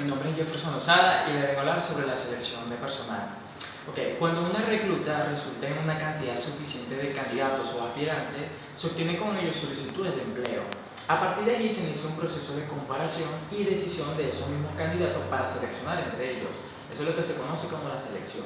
mi nombre es Jefferson Lozada y le vengo a hablar sobre la selección de personal. Cuando una recluta resulta en una cantidad suficiente de candidatos o aspirantes, se obtiene con ellos solicitudes de empleo. A partir de allí se inicia un proceso de comparación y decisión de esos mismos candidatos para seleccionar entre ellos. Eso es lo que se conoce como la selección.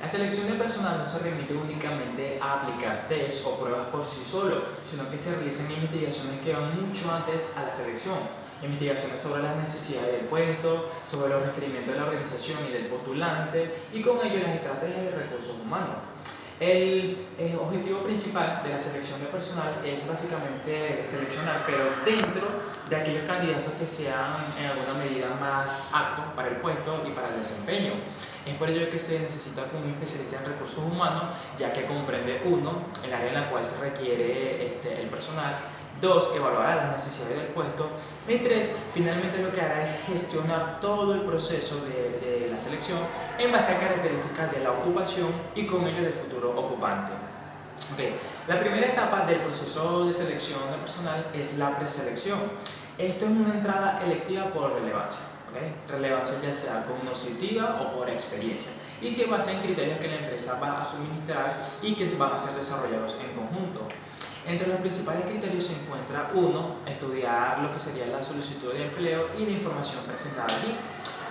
La selección de personal no se remite únicamente a aplicar test o pruebas por sí solo, sino que se realizan investigaciones que van mucho antes a la selección. Investigaciones sobre las necesidades del puesto, sobre los requerimientos de la organización y del postulante, y con ello las estrategias de recursos humanos. El objetivo principal de la selección de personal es básicamente seleccionar, pero dentro de aquellos candidatos que sean en alguna medida más aptos para el puesto y para el desempeño. Es por ello que se necesita un especialista en recursos humanos, ya que comprende uno, el área en la cual se requiere el personal; dos, evaluará las necesidades del puesto; y tres, finalmente lo que hará es gestionar todo el proceso de la selección en base a características de la ocupación y con ello del futuro ocupante. La primera etapa del proceso de selección de personal es la preselección. Esto es una entrada electiva por relevancia. Relevancia ya sea cognoscitiva o por experiencia, y se basa en criterios que la empresa va a suministrar y que van a ser desarrollados en conjunto. Entre los principales criterios se encuentra: uno, estudiar lo que sería la solicitud de empleo y la información presentada allí.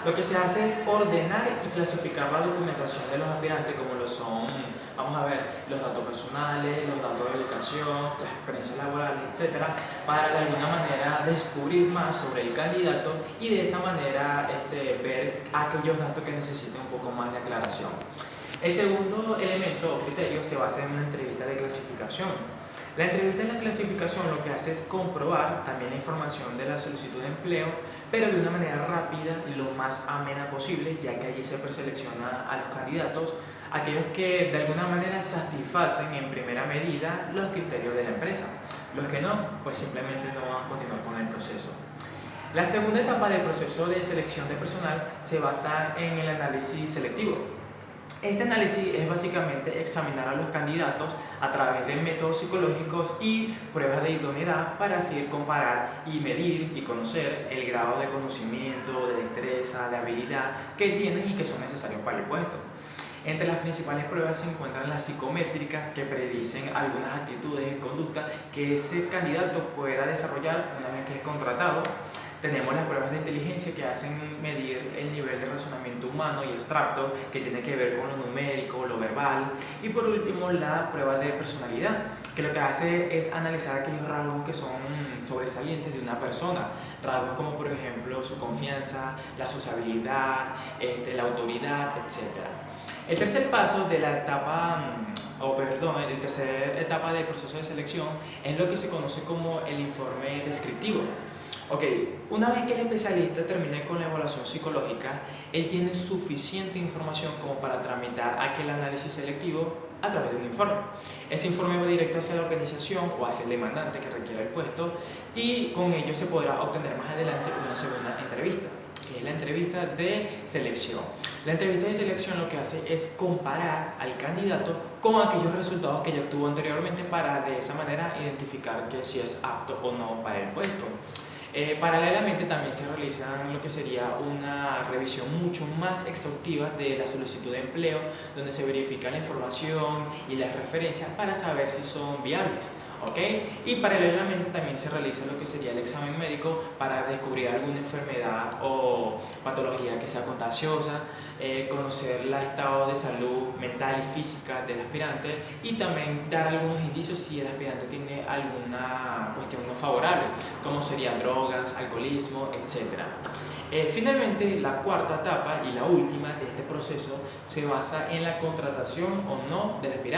Lo que se hace es ordenar y clasificar la documentación de los aspirantes, como lo son, vamos a ver, los datos personales, los datos de educación, las experiencias laborales, etcétera, para de alguna manera descubrir más sobre el candidato y de esa manera ver aquellos datos que necesiten un poco más de aclaración. El segundo elemento o criterio se basa en una entrevista de clasificación. La entrevista de la clasificación lo que hace es comprobar también la información de la solicitud de empleo, pero de una manera rápida y lo más amena posible, ya que allí se preselecciona a los candidatos, aquellos que de alguna manera satisfacen en primera medida los criterios de la empresa. Los que no, pues simplemente no van a continuar con el proceso. La segunda etapa del proceso de selección de personal se basa en el análisis selectivo. Este análisis es básicamente examinar a los candidatos a través de métodos psicológicos y pruebas de idoneidad para así comparar y medir y conocer el grado de conocimiento, de destreza, de habilidad que tienen y que son necesarios para el puesto. Entre las principales pruebas se encuentran las psicométricas, que predicen algunas actitudes y conductas que ese candidato pueda desarrollar una vez que es contratado. Tenemos las pruebas de inteligencia, que hacen medir el nivel de razonamiento humano y abstracto, que tiene que ver con lo numérico, lo verbal. Y por último, la prueba de personalidad, que lo que hace es analizar aquellos rasgos que son sobresalientes de una persona. Rasgos como por ejemplo su confianza, la sociabilidad, la autoridad, etc. El tercer paso de la etapa, el tercer etapa del proceso de selección es lo que se conoce como el informe descriptivo. Una vez que el especialista termine con la evaluación psicológica, él tiene suficiente información como para tramitar aquel análisis selectivo a través de un informe. Ese informe va directo hacia la organización o hacia el demandante que requiera el puesto, y con ello se podrá obtener más adelante una segunda entrevista, que es la entrevista de selección. La entrevista de selección lo que hace es comparar al candidato con aquellos resultados que ya obtuvo anteriormente, para de esa manera identificar que si es apto o no para el puesto. Paralelamente también se realiza lo que sería una revisión mucho más exhaustiva de la solicitud de empleo, donde se verifica la información y las referencias para saber si son viables. Y paralelamente también se realiza lo que sería el examen médico para descubrir alguna enfermedad o patología que sea contagiosa, conocer el estado de salud mental y física del aspirante, y también dar algunos indicios si el aspirante tiene alguna cuestión no favorable, como serían drogas, alcoholismo, etc. Finalmente, la cuarta etapa y la última de este proceso se basa en la contratación o no del aspirante.